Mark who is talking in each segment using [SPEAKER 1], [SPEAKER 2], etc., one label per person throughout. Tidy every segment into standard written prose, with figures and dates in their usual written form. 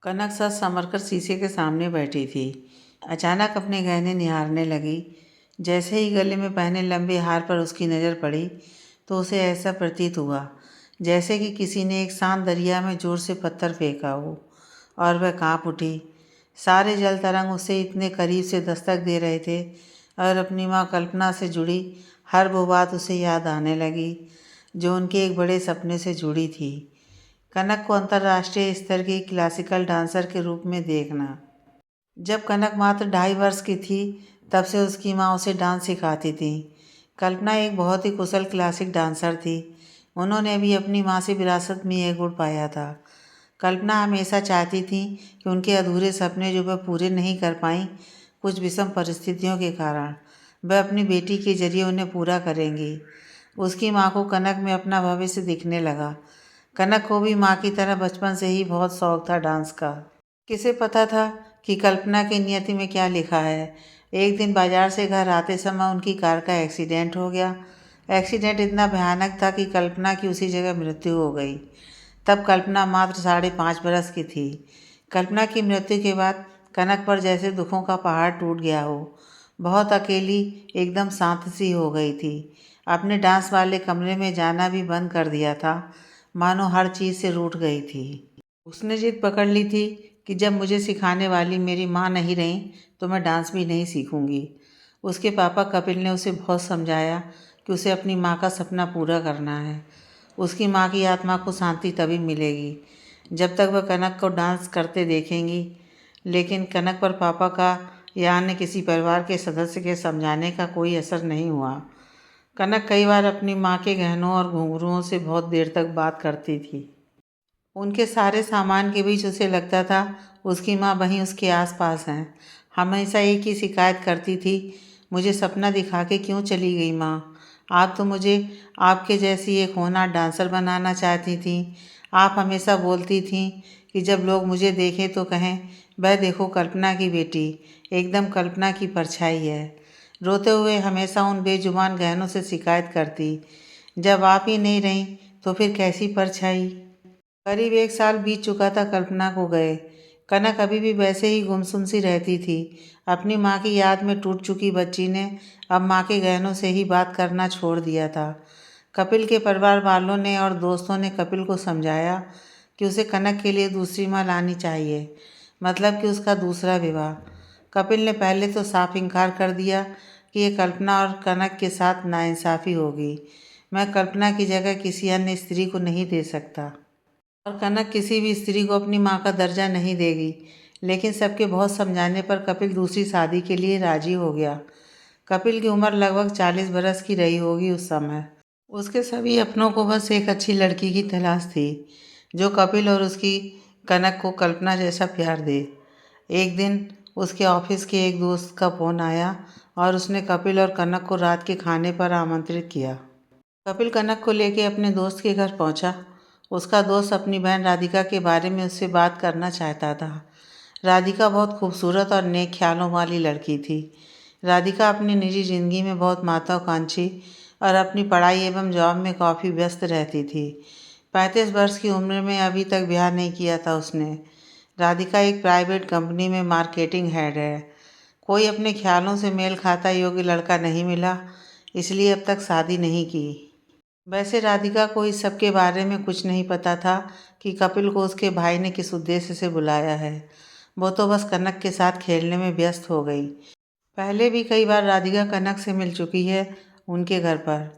[SPEAKER 1] कनक सच संवरकर शीशे के सामने बैठी थी। अचानक अपने गहने निहारने लगी। जैसे ही गले में पहने लंबे हार पर उसकी नज़र पड़ी तो उसे ऐसा प्रतीत हुआ जैसे कि किसी ने एक शांत दरिया में जोर से पत्थर फेंका हो, और वह कांप उठी। सारे जल तरंग उसे इतने करीब से दस्तक दे रहे थे और अपनी माँ कल्पना से जुड़ी हर वो बात उसे याद आने लगी जो उनके एक बड़े सपने से जुड़ी थी। कनक को अंतर्राष्ट्रीय स्तर की क्लासिकल डांसर के रूप में देखना। जब कनक मात्र 2.5 वर्ष की थी तब से उसकी माँ उसे डांस सिखाती थी। कल्पना एक बहुत ही कुशल क्लासिक डांसर थी। उन्होंने भी अपनी माँ से विरासत में यह गुण पाया था। कल्पना हमेशा चाहती थी कि उनके अधूरे सपने जो वह पूरे नहीं कर पाईं कुछ विषम परिस्थितियों के कारण, वह अपनी बेटी के जरिए उन्हें पूरा करेंगी। उसकी माँ को कनक में अपना भविष्य दिखने लगा। कनक को भी माँ की तरह बचपन से ही बहुत शौक था डांस का। किसे पता था कि कल्पना की नियति में क्या लिखा है। एक दिन बाजार से घर आते समय उनकी कार का एक्सीडेंट हो गया। एक्सीडेंट इतना भयानक था कि कल्पना की उसी जगह मृत्यु हो गई। तब कल्पना मात्र 5.5 बरस की थी। कल्पना की मृत्यु के बाद कनक पर जैसे दुखों का पहाड़ टूट गया हो। बहुत अकेली, एकदम शांत सी हो गई थी। अपने डांस वाले कमरे में जाना भी बंद कर दिया था, मानो हर चीज़ से रूठ गई थी। उसने जिद पकड़ ली थी कि जब मुझे सिखाने वाली मेरी माँ नहीं रही तो मैं डांस भी नहीं सीखूंगी। उसके पापा कपिल ने उसे बहुत समझाया कि उसे अपनी माँ का सपना पूरा करना है। उसकी माँ की आत्मा को शांति तभी मिलेगी जब तक वह कनक को डांस करते देखेंगी। लेकिन कनक पर पापा का या अन्य किसी परिवार के सदस्य के समझाने का कोई असर नहीं हुआ। कनक कई बार अपनी माँ के गहनों और घुंघरुओं से बहुत देर तक बात करती थी। उनके सारे सामान के बीच उसे लगता था उसकी माँ वहीं उसके आसपास हैं। हमेशा एक ही शिकायत करती थी, मुझे सपना दिखा के क्यों चली गई माँ? आप तो मुझे आपके जैसी एक होनहार डांसर बनाना चाहती थी। आप हमेशा बोलती थी कि जब लोग मुझे देखें तो कहें, वह देखो कल्पना की बेटी, एकदम कल्पना की परछाई है। रोते हुए हमेशा उन बेजुबान गहनों से शिकायत करती, जब आप ही नहीं रहीं तो फिर कैसी परछाई? करीब 1 साल बीत चुका था कल्पना को गए। कनक अभी भी वैसे ही गुमसुम सी रहती थी। अपनी माँ की याद में टूट चुकी बच्ची ने अब माँ के गहनों से ही बात करना छोड़ दिया था। कपिल के परिवार वालों ने और दोस्तों ने कपिल को समझाया कि उसे कनक के लिए दूसरी माँ लानी चाहिए, मतलब कि उसका दूसरा विवाह। कपिल ने पहले तो साफ इनकार कर दिया कि ये कल्पना और कनक के साथ नाइंसाफ़ी होगी। मैं कल्पना की जगह किसी अन्य स्त्री को नहीं दे सकता और कनक किसी भी स्त्री को अपनी माँ का दर्जा नहीं देगी। लेकिन सबके बहुत समझाने पर कपिल दूसरी शादी के लिए राजी हो गया। कपिल की उम्र लगभग 40 बरस की रही होगी उस समय। उसके सभी अपनों को बस एक अच्छी लड़की की तलाश थी जो कपिल और उसकी कनक को कल्पना जैसा प्यार दे। एक दिन उसके ऑफिस के एक दोस्त का फ़ोन आया और उसने कपिल और कनक को रात के खाने पर आमंत्रित किया। कपिल कनक को लेकर अपने दोस्त के घर पहुंचा। उसका दोस्त अपनी बहन राधिका के बारे में उससे बात करना चाहता था। राधिका बहुत खूबसूरत और नेक ख्यालों वाली लड़की थी। राधिका अपनी निजी ज़िंदगी में बहुत महत्वाकांक्षी और अपनी पढ़ाई एवं जॉब में काफ़ी व्यस्त रहती थी। 35 वर्ष की उम्र में अभी तक ब्याह नहीं किया था उसने। राधिका एक प्राइवेट कंपनी में मार्केटिंग हेड है। कोई अपने ख्यालों से मेल खाता योग्य लड़का नहीं मिला, इसलिए अब तक शादी नहीं की। वैसे राधिका को इस सब के बारे में कुछ नहीं पता था कि कपिल को उसके भाई ने किस उद्देश्य से बुलाया है। वो तो बस कनक के साथ खेलने में व्यस्त हो गई। पहले भी कई बार राधिका कनक से मिल चुकी है उनके घर पर।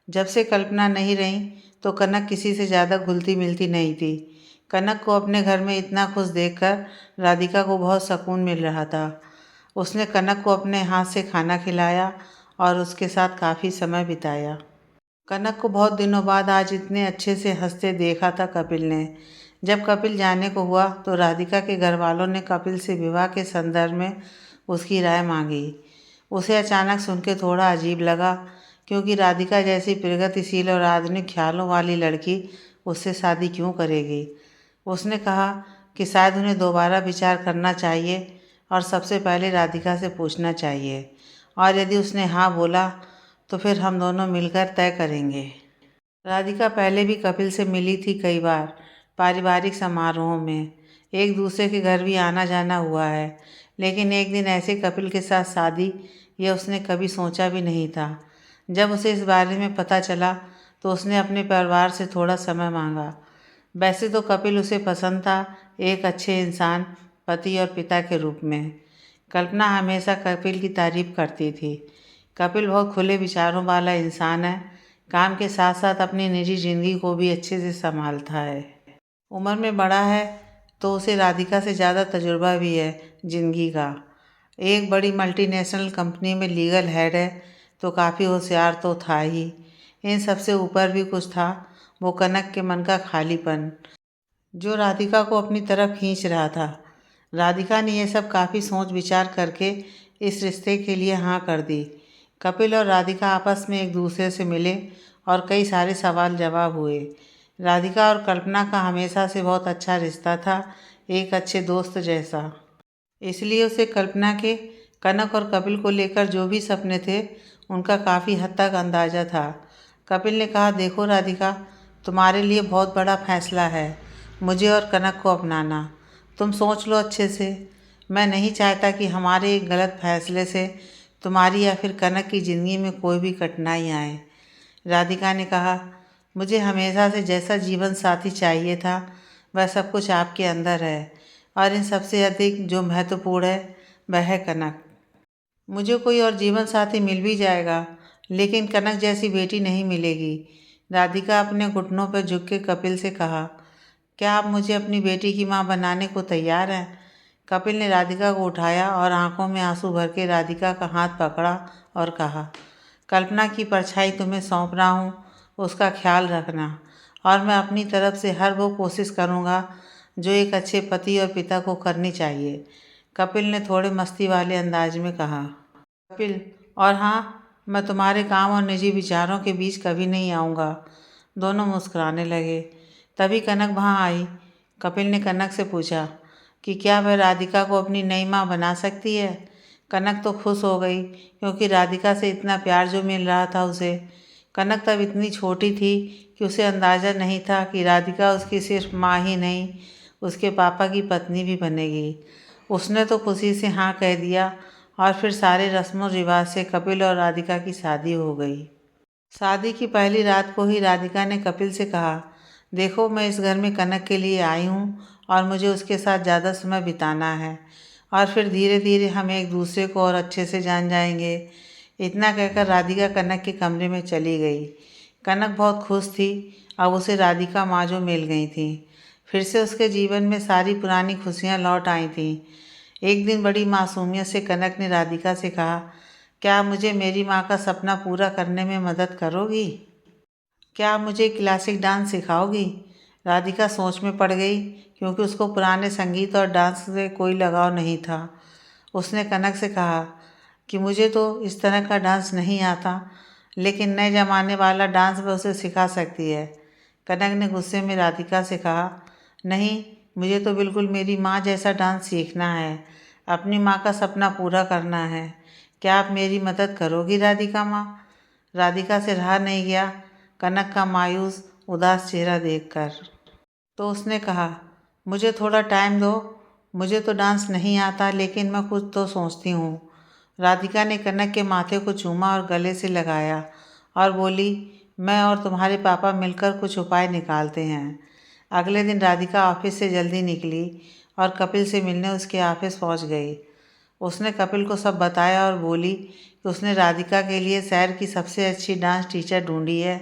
[SPEAKER 1] जब से कल्पना नहीं रही तो कनक किसी से ज़्यादा घुलती मिलती नहीं थी। कनक को अपने घर में इतना खुश देखकर राधिका को बहुत सुकून मिल रहा था। उसने कनक को अपने हाथ से खाना खिलाया और उसके साथ काफ़ी समय बिताया। कनक को बहुत दिनों बाद आज इतने अच्छे से हंसते देखा था कपिल ने। जब कपिल जाने को हुआ तो राधिका के घर वालों ने कपिल से विवाह के संदर्भ में उसकी राय मांगी। उसे अचानक सुन के थोड़ा अजीब लगा, क्योंकि राधिका जैसी प्रगतिशील और आधुनिक ख्यालों वाली लड़की उससे शादी क्यों करेगी। उसने कहा कि शायद उन्हें दोबारा विचार करना चाहिए और सबसे पहले राधिका से पूछना चाहिए, और यदि उसने हाँ बोला तो फिर हम दोनों मिलकर तय करेंगे। राधिका पहले भी कपिल से मिली थी कई बार पारिवारिक समारोहों में, एक दूसरे के घर भी आना जाना हुआ है, लेकिन एक दिन ऐसे कपिल के साथ शादी, यह उसने कभी सोचा भी नहीं था। जब उसे इस बारे में पता चला तो उसने अपने परिवार से थोड़ा समय मांगा। वैसे तो कपिल उसे पसंद था, एक अच्छे इंसान, पति और पिता के रूप में। कल्पना हमेशा कपिल की तारीफ करती थी। कपिल बहुत खुले विचारों वाला इंसान है, काम के साथ साथ अपनी निजी जिंदगी को भी अच्छे से संभालता है। उम्र में बड़ा है तो उसे राधिका से ज़्यादा तजुर्बा भी है जिंदगी का। एक बड़ी मल्टीनेशनल कंपनी में लीगल हेड है तो काफ़ी होशियार तो था ही। इन सबसे ऊपर भी कुछ था, वो कनक के मन का खालीपन जो राधिका को अपनी तरफ खींच रहा था। राधिका ने यह सब काफ़ी सोच विचार करके इस रिश्ते के लिए हाँ कर दी। कपिल और राधिका आपस में एक दूसरे से मिले और कई सारे सवाल जवाब हुए। राधिका और कल्पना का हमेशा से बहुत अच्छा रिश्ता था, एक अच्छे दोस्त जैसा। इसलिए उसे कल्पना के, कनक और कपिल को लेकर जो भी सपने थे उनका काफ़ी हद तक अंदाज़ा था। कपिल ने कहा, देखो राधिका, तुम्हारे लिए बहुत बड़ा फैसला है मुझे और कनक को अपनाना। तुम सोच लो अच्छे से। मैं नहीं चाहता कि हमारे एक गलत फैसले से तुम्हारी या फिर कनक की ज़िंदगी में कोई भी कठिनाई आए। राधिका ने कहा, मुझे हमेशा से जैसा जीवन साथी चाहिए था वह सब कुछ आपके अंदर है, और इन सबसे अधिक जो महत्वपूर्ण है वह है कनक। मुझे कोई और जीवन साथी मिल भी जाएगा, लेकिन कनक जैसी बेटी नहीं मिलेगी। राधिका अपने घुटनों पर झुक के कपिल से कहा, क्या आप मुझे अपनी बेटी की माँ बनाने को तैयार हैं? कपिल ने राधिका को उठाया और आंखों में आंसू भर के राधिका का हाथ पकड़ा और कहा, कल्पना की परछाई तुम्हें सौंप रहा हूँ, उसका ख्याल रखना, और मैं अपनी तरफ से हर वो कोशिश करूँगा जो एक अच्छे पति और पिता को करनी चाहिए। कपिल ने थोड़े मस्ती वाले अंदाज में कहा। कपिल, और हाँ, मैं तुम्हारे काम और निजी विचारों के बीच कभी नहीं आऊँगा। दोनों मुस्कुराने लगे। तभी कनक वहाँ आई। कपिल ने कनक से पूछा कि क्या वह राधिका को अपनी नई माँ बना सकती है। कनक तो खुश हो गई, क्योंकि राधिका से इतना प्यार जो मिल रहा था उसे। कनक तब इतनी छोटी थी कि उसे अंदाज़ा नहीं था कि राधिका उसकी सिर्फ माँ ही नहीं, उसके पापा की पत्नी भी बनेगी। उसने तो खुशी से हाँ कह दिया और फिर सारे रस्मों रिवाज से कपिल और राधिका की शादी हो गई। शादी की पहली रात को ही राधिका ने कपिल से कहा, देखो, मैं इस घर में कनक के लिए आई हूँ और मुझे उसके साथ ज़्यादा समय बिताना है, और फिर धीरे धीरे हम एक दूसरे को और अच्छे से जान जाएंगे। इतना कहकर राधिका कनक के कमरे में चली गई। कनक बहुत खुश थी, अब उसे राधिका माँ जो मिल गई थी। फिर से उसके जीवन में सारी पुरानी खुशियाँ लौट आई थीं। एक दिन बड़ी मासूमियत से कनक ने राधिका से कहा, क्या मुझे मेरी माँ का सपना पूरा करने में मदद करोगी? क्या आप मुझे क्लासिक डांस सिखाओगी? राधिका सोच में पड़ गई, क्योंकि उसको पुराने संगीत और डांस से कोई लगाव नहीं था। उसने कनक से कहा कि मुझे तो इस तरह का डांस नहीं आता, लेकिन नए ज़माने वाला डांस वह उसे सिखा सकती है। कनक ने गुस्से में राधिका से कहा, नहीं, मुझे तो बिल्कुल मेरी माँ जैसा डांस सीखना है, अपनी माँ का सपना पूरा करना है। क्या आप मेरी मदद करोगी राधिका माँ? राधिका से रहा नहीं गया कनक का मायूस उदास चेहरा देखकर। तो उसने कहा, मुझे थोड़ा टाइम दो, मुझे तो डांस नहीं आता, लेकिन मैं कुछ तो सोचती हूँ। राधिका ने कनक के माथे को चूमा और गले से लगाया और बोली, मैं और तुम्हारे पापा मिलकर कुछ उपाय निकालते हैं। अगले दिन राधिका ऑफिस से जल्दी निकली और कपिल से मिलने उसके ऑफिस पहुंच गई। उसने कपिल को सब बताया और बोली कि उसने राधिका के लिए शहर की सबसे अच्छी डांस टीचर ढूंढी है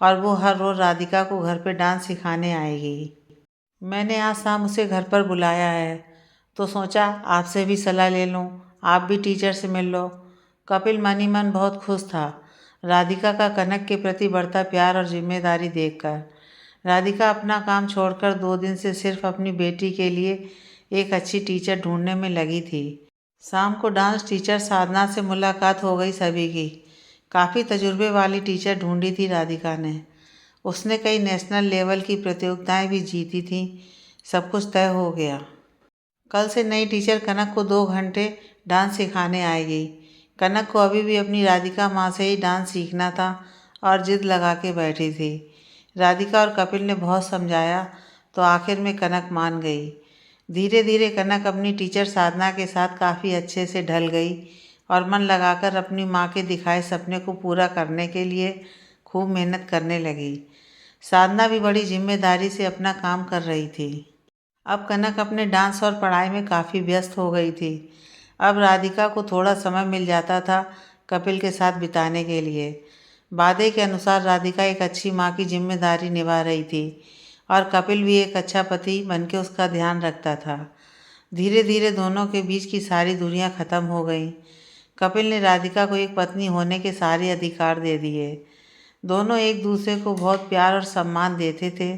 [SPEAKER 1] और वो हर रोज़ राधिका को घर पे डांस सिखाने आएगी। मैंने आज शाम उसे घर पर बुलाया है, तो सोचा आपसे भी सलाह ले लूँ, आप भी टीचर से मिल लो। कपिल मन ही मन बहुत खुश था, राधिका का कनक के प्रति बढ़ता प्यार और जिम्मेदारी देखकर। राधिका अपना काम छोड़कर 2 दिन से सिर्फ अपनी बेटी के लिए एक अच्छी टीचर ढूंढने में लगी थी। शाम को डांस टीचर साधना से मुलाकात हो गई सभी की। काफ़ी तजुर्बे वाली टीचर ढूंढी थी राधिका ने। उसने कई नेशनल लेवल की प्रतियोगिताएं भी जीती थीं। सब कुछ तय हो गया। कल से नई टीचर कनक को 2 घंटे डांस सिखाने आएगी। कनक को अभी भी अपनी राधिका माँ से ही डांस सीखना था और जिद लगा के बैठी थी। राधिका और कपिल ने बहुत समझाया तो आखिर में कनक मान गई। धीरे धीरे कनक अपनी टीचर साधना के साथ काफ़ी अच्छे से ढल गई और मन लगाकर अपनी माँ के दिखाए सपने को पूरा करने के लिए खूब मेहनत करने लगी। साधना भी बड़ी जिम्मेदारी से अपना काम कर रही थी। अब कनक अपने डांस और पढ़ाई में काफ़ी व्यस्त हो गई थी। अब राधिका को थोड़ा समय मिल जाता था कपिल के साथ बिताने के लिए। वादे के अनुसार राधिका एक अच्छी माँ की जिम्मेदारी निभा रही थी और कपिल भी एक अच्छा पति बनके उसका ध्यान रखता था। धीरे धीरे दोनों के बीच की सारी दुनिया ख़त्म हो गई। कपिल ने राधिका को एक पत्नी होने के सारे अधिकार दे दिए। दोनों एक दूसरे को बहुत प्यार और सम्मान देते थे।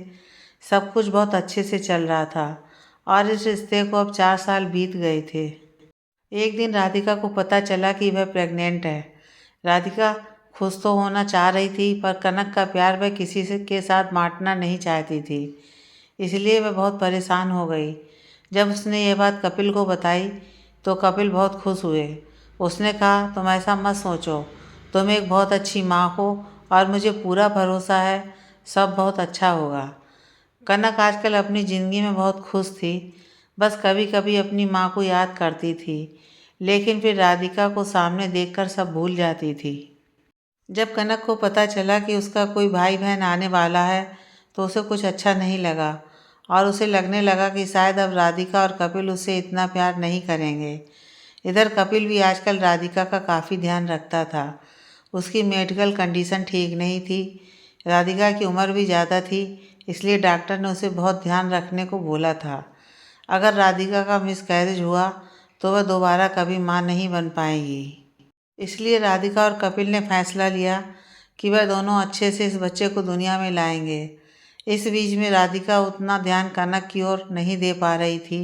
[SPEAKER 1] सब कुछ बहुत अच्छे से चल रहा था और इस रिश्ते को अब 4 साल बीत गए थे। एक दिन राधिका को पता चला कि वह प्रेग्नेंट है। राधिका खुश तो होना चाह रही थी, पर कनक का प्यार वह किसी से के साथ बांटना नहीं चाहती थी, इसलिए वह बहुत परेशान हो गई। जब उसने ये बात कपिल को बताई तो कपिल बहुत खुश हुए। उसने कहा, तुम ऐसा मत सोचो, तुम एक बहुत अच्छी माँ हो और मुझे पूरा भरोसा है सब बहुत अच्छा होगा। कनक आजकल अपनी ज़िंदगी में बहुत खुश थी, बस कभी कभी अपनी माँ को याद करती थी, लेकिन फिर राधिका को सामने देखकर सब भूल जाती थी। जब कनक को पता चला कि उसका कोई भाई बहन आने वाला है तो उसे कुछ अच्छा नहीं लगा और उसे लगने लगा कि शायद अब राधिका और कपिल उससे इतना प्यार नहीं करेंगे। इधर कपिल भी आजकल राधिका का काफ़ी ध्यान रखता था। उसकी मेडिकल कंडीशन ठीक नहीं थी। राधिका की उम्र भी ज़्यादा थी, इसलिए डॉक्टर ने उसे बहुत ध्यान रखने को बोला था। अगर राधिका का मिसकैरेज हुआ तो वह दोबारा कभी माँ नहीं बन पाएगी। इसलिए राधिका और कपिल ने फैसला लिया कि वह दोनों अच्छे से इस बच्चे को दुनिया में लाएंगे। इस बीच में राधिका उतना ध्यान कनक की ओर नहीं दे पा रही थी।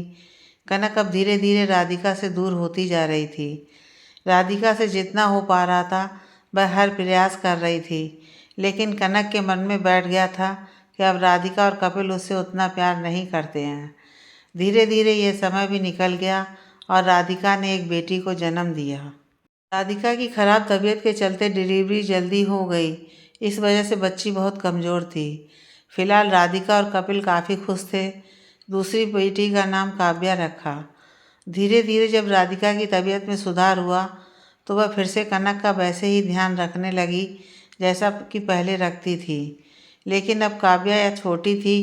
[SPEAKER 1] कनक अब धीरे धीरे राधिका से दूर होती जा रही थी। राधिका से जितना हो पा रहा था वह हर प्रयास कर रही थी, लेकिन कनक के मन में बैठ गया था कि अब राधिका और कपिल उससे उतना प्यार नहीं करते हैं। धीरे धीरे ये समय भी निकल गया और राधिका ने एक बेटी को जन्म दिया। राधिका की खराब तबीयत के चलते डिलीवरी जल्दी हो गई। इस वजह से बच्ची बहुत कमज़ोर थी। फिलहाल राधिका और कपिल काफ़ी खुश थे। दूसरी बेटी का नाम काव्या रखा। धीरे धीरे जब राधिका की तबीयत में सुधार हुआ तो वह फिर से कनक का वैसे ही ध्यान रखने लगी जैसा कि पहले रखती थी, लेकिन अब काव्या या छोटी थी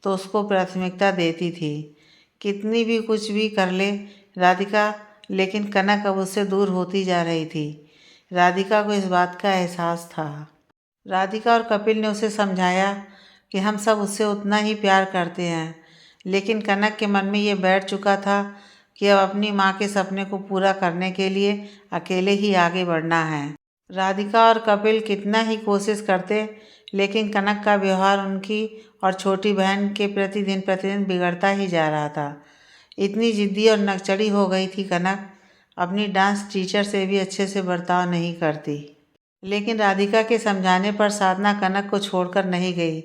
[SPEAKER 1] तो उसको प्राथमिकता देती थी। कितनी भी कुछ भी कर ले राधिका, लेकिन कनक अब उससे दूर होती जा रही थी। राधिका को इस बात का एहसास था। राधिका और कपिल ने उसे समझाया कि हम सब उससे उतना ही प्यार करते हैं, लेकिन कनक के मन में ये बैठ चुका था कि अब अपनी माँ के सपने को पूरा करने के लिए अकेले ही आगे बढ़ना है। राधिका और कपिल कितना ही कोशिश करते, लेकिन कनक का व्यवहार उनकी और छोटी बहन के प्रति दिन प्रतिदिन बिगड़ता ही जा रहा था। इतनी जिद्दी और नकचड़ी हो गई थी कनक, अपनी डांस टीचर से भी अच्छे से बर्ताव नहीं करती। लेकिन राधिका के समझाने पर साधना कनक को छोड़कर नहीं गई।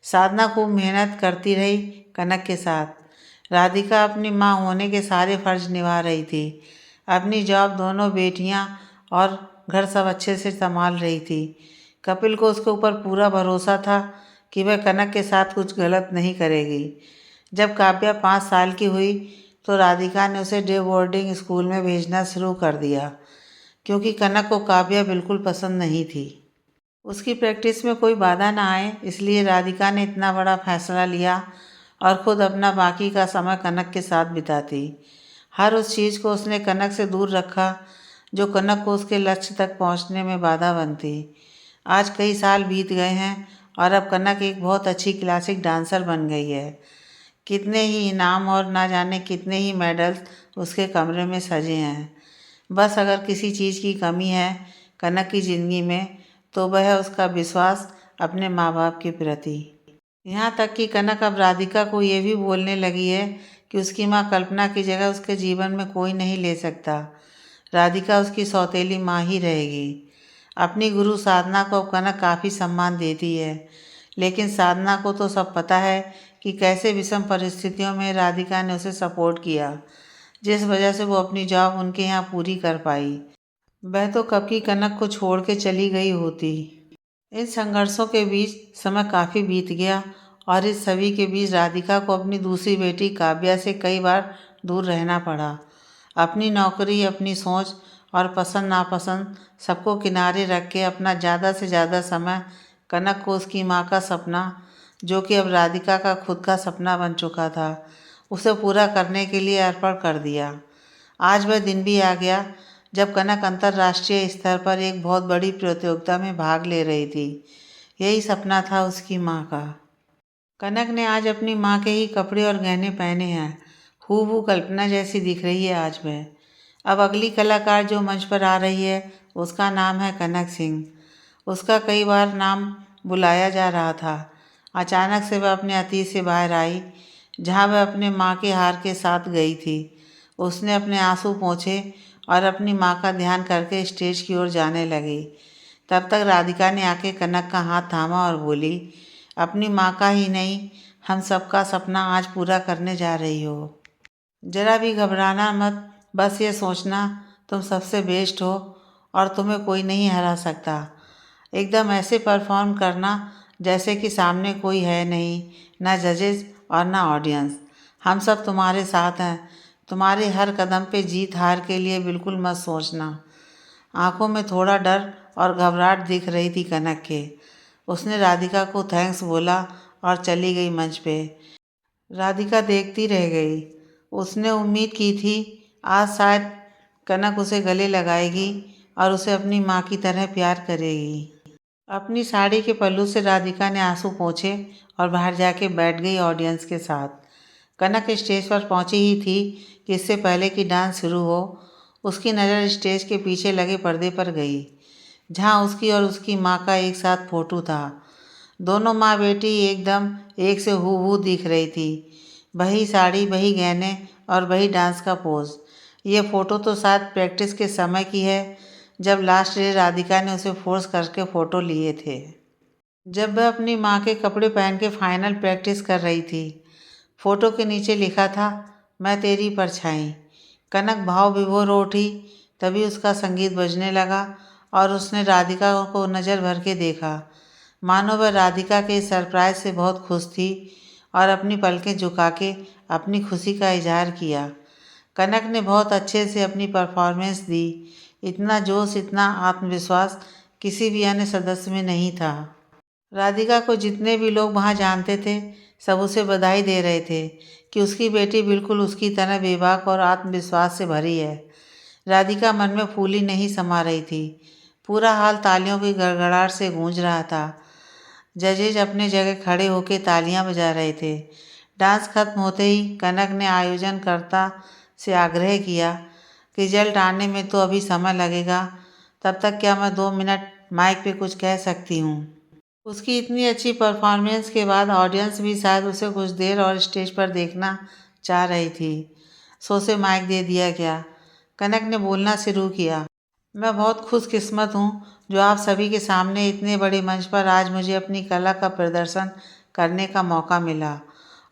[SPEAKER 1] साधना खूब मेहनत करती रही कनक के साथ। राधिका अपनी माँ होने के सारे फर्ज निभा रही थी। अपनी जॉब, दोनों बेटियाँ और घर सब अच्छे से संभाल रही थी। कपिल को उसके ऊपर पूरा भरोसा था कि वह कनक के साथ कुछ गलत नहीं करेगी। जब काव्या 5 साल की हुई तो राधिका ने उसे डे बोर्डिंग स्कूल में भेजना शुरू कर दिया, क्योंकि कनक को काव्या बिल्कुल पसंद नहीं थी। उसकी प्रैक्टिस में कोई बाधा ना आए, इसलिए राधिका ने इतना बड़ा फैसला लिया और ख़ुद अपना बाकी का समय कनक के साथ बिताती। हर उस चीज़ को उसने कनक से दूर रखा जो कनक को उसके लक्ष्य तक पहुंचने में बाधा बनती। आज कई साल बीत गए हैं और अब कनक एक बहुत अच्छी क्लासिक डांसर बन गई है। कितने ही इनाम और ना जाने कितने ही मेडल्स उसके कमरे में सजे हैं। बस अगर किसी चीज़ की कमी है कनक की ज़िंदगी में तो वह है उसका विश्वास अपने माँ बाप के प्रति। यहाँ तक कि कनक अब राधिका को ये भी बोलने लगी है कि उसकी माँ कल्पना की जगह उसके जीवन में कोई नहीं ले सकता। राधिका उसकी सौतेली माँ ही रहेगी। अपनी गुरु साधना को अब कनक काफ़ी सम्मान देती है, लेकिन साधना को तो सब पता है कि कैसे विषम परिस्थितियों में राधिका ने उसे सपोर्ट किया, जिस वजह से वो अपनी जॉब उनके यहाँ पूरी कर पाई। वह तो कब की कनक को छोड़ के चली गई होती। इन संघर्षों के बीच समय काफ़ी बीत गया और इस सभी के बीच राधिका को अपनी दूसरी बेटी काव्या से कई बार दूर रहना पड़ा। अपनी नौकरी, अपनी सोच और पसंद नापसंद सबको किनारे रख के अपना ज़्यादा से ज़्यादा समय कनक को उसकी माँ का सपना, जो कि अब राधिका का खुद का सपना बन चुका था, उसे पूरा करने के लिए अर्पण कर दिया। आज वह दिन भी आ गया जब कनक अंतर्राष्ट्रीय स्तर पर एक बहुत बड़ी प्रतियोगिता में भाग ले रही थी। यही सपना था उसकी माँ का। कनक ने आज अपनी माँ के ही कपड़े और गहने पहने हैं। हूबहू कल्पना जैसी दिख रही है आज वह। अब अगली कलाकार जो मंच पर आ रही है उसका नाम है कनक सिंह। उसका कई बार नाम बुलाया जा रहा था। अचानक से वह अपने अतीत से बाहर आई, जहाँ वह अपने माँ के हार के साथ गई थी। उसने अपने आंसू पोंछे और अपनी माँ का ध्यान करके स्टेज की ओर जाने लगी। तब तक राधिका ने आके कनक का हाथ थामा और बोली, अपनी माँ का ही नहीं, हम सबका सपना आज पूरा करने जा रही हो। जरा भी घबराना मत, बस ये सोचना तुम सबसे बेस्ट हो और तुम्हें कोई नहीं हरा सकता। एकदम ऐसे परफॉर्म करना जैसे कि सामने कोई है नहीं, ना जजेस और ना ऑडियंस। हम सब तुम्हारे साथ हैं। तुम्हारे हर कदम पे जीत हार के लिए बिल्कुल मत सोचना। आंखों में थोड़ा डर और घबराहट दिख रही थी कनक के। उसने राधिका को थैंक्स बोला और चली गई मंच पे। राधिका देखती रह गई। उसने उम्मीद की थी आज शायद कनक उसे गले लगाएगी और उसे अपनी माँ की तरह प्यार करेगी। अपनी साड़ी के पल्लू से राधिका ने आंसू पोंछे और बाहर जाके बैठ गई ऑडियंस के साथ। कनक स्टेज पर पहुंची ही थी कि इससे पहले कि डांस शुरू हो, उसकी नज़र स्टेज के पीछे लगे पर्दे पर गई, जहां उसकी और उसकी माँ का एक साथ फोटो था। दोनों माँ बेटी एकदम एक से हूबहू दिख रही थी। वही साड़ी, वही गहने और वही डांस का पोज। ये फ़ोटो तो शायद प्रैक्टिस के समय की है, जब लास्ट डे राधिका ने उसे फोर्स करके फ़ोटो लिए थे, जब वह अपनी माँ के कपड़े पहन के फाइनल प्रैक्टिस कर रही थी। फ़ोटो के नीचे लिखा था, मैं तेरी परछाई। कनक भाव विभोर हो उठी। तभी उसका संगीत बजने लगा और उसने राधिका को नज़र भर के देखा, मानो वह राधिका के सरप्राइज से बहुत खुश थी और अपनी पलकें झुका के अपनी खुशी का इजहार किया। कनक ने बहुत अच्छे से अपनी परफॉर्मेंस दी। इतना जोश, इतना आत्मविश्वास किसी भी अन्य सदस्य में नहीं था। राधिका को जितने भी लोग वहाँ जानते थे, सब उसे बधाई दे रहे थे कि उसकी बेटी बिल्कुल उसकी तरह बेबाक और आत्मविश्वास से भरी है। राधिका मन में फूली नहीं समा रही थी। पूरा हाल तालियों की गड़गड़ाहट से गूंज रहा था। जजेज अपने जगह खड़े होकर तालियां बजा रहे थे। डांस खत्म होते ही कनक ने आयोजनकर्ता से आग्रह किया कि रिजल्ट आने में तो अभी समय लगेगा, तब तक क्या मैं 2 मिनट माइक पे कुछ कह सकती हूँ। उसकी इतनी अच्छी परफॉर्मेंस के बाद ऑडियंस भी शायद उसे कुछ देर और स्टेज पर देखना चाह रही थी। सो उसे माइक दे दिया गया। कनक ने बोलना शुरू किया, मैं बहुत खुशकिस्मत हूँ जो आप सभी के सामने इतने बड़े मंच पर आज मुझे अपनी कला का प्रदर्शन करने का मौका मिला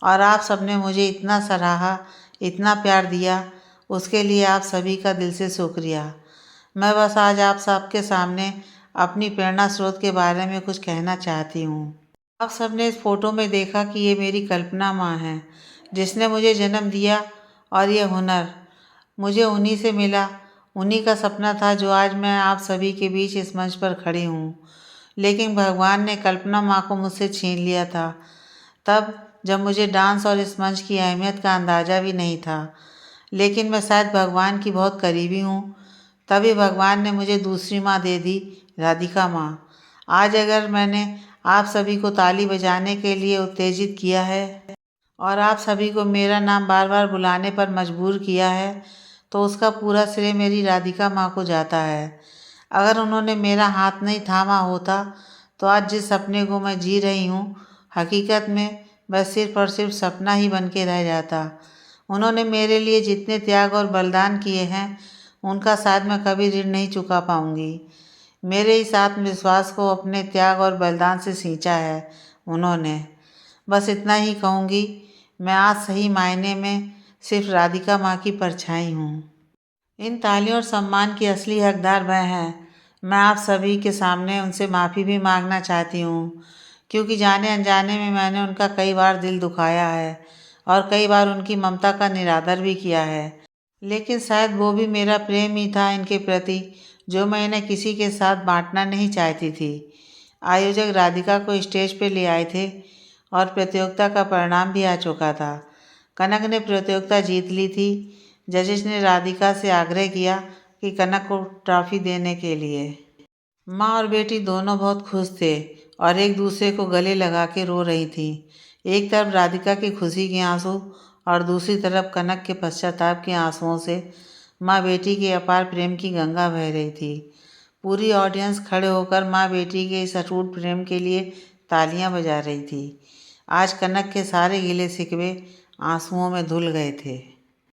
[SPEAKER 1] और आप सबने मुझे इतना सराहा, इतना प्यार दिया, उसके लिए आप सभी का दिल से शुक्रिया। मैं बस आज आप सबके सामने अपनी प्रेरणा स्रोत के बारे में कुछ कहना चाहती हूँ। आप सबने इस फोटो में देखा कि ये मेरी कल्पना माँ है, जिसने मुझे जन्म दिया और ये हुनर मुझे उन्हीं से मिला। उन्हीं का सपना था जो आज मैं आप सभी के बीच इस मंच पर खड़ी हूँ। लेकिन भगवान ने कल्पना माँ को मुझसे छीन लिया था, तब जब मुझे डांस और इस मंच की अहमियत का अंदाज़ा भी नहीं था। लेकिन मैं शायद भगवान की बहुत करीबी हूँ, तभी भगवान ने मुझे दूसरी माँ दे दी, राधिका माँ। आज अगर मैंने आप सभी को ताली बजाने के लिए उत्तेजित किया है और आप सभी को मेरा नाम बार बार बुलाने पर मजबूर किया है, तो उसका पूरा श्रेय मेरी राधिका माँ को जाता है। अगर उन्होंने मेरा हाथ नहीं थामा होता तो आज जिस सपने को मैं जी रही हूँ, हकीकत में वह सिर्फ और सिर्फ सपना ही बन के रह जाता। उन्होंने मेरे लिए जितने त्याग और बलिदान किए हैं, उनका शायद मैं कभी ऋण नहीं चुका पाऊँगी। मेरे इस आत्मविश्वास को अपने त्याग और बलिदान से सींचा है उन्होंने। बस इतना ही कहूँगी, मैं आज सही मायने में सिर्फ राधिका माँ की परछाई हूँ। इन तालियों और सम्मान की असली हकदार वह हैं। मैं आप सभी के सामने उनसे माफ़ी भी मांगना चाहती हूँ क्योंकि जाने अनजाने में मैंने उनका कई बार दिल दुखाया है और कई बार उनकी ममता का निरादर भी किया है। लेकिन शायद वो भी मेरा प्रेम ही था इनके प्रति, जो मैं इन्हें किसी के साथ बांटना नहीं चाहती थी। आयोजक राधिका को स्टेज पे ले आए थे और प्रतियोगिता का परिणाम भी आ चुका था। कनक ने प्रतियोगिता जीत ली थी। जजेस ने राधिका से आग्रह किया कि कनक को ट्रॉफी देने के लिए। माँ और बेटी दोनों बहुत खुश थे और एक दूसरे को गले लगा के रो रही थी। एक तरफ राधिका की खुशी के आंसू और दूसरी तरफ कनक के पश्चाताप के आंसुओं से माँ बेटी के अपार प्रेम की गंगा बह रही थी। पूरी ऑडियंस खड़े होकर माँ बेटी के इस अटूट प्रेम के लिए तालियां बजा रही थी। आज कनक के सारे गिले शिकवे आंसुओं में धुल गए थे।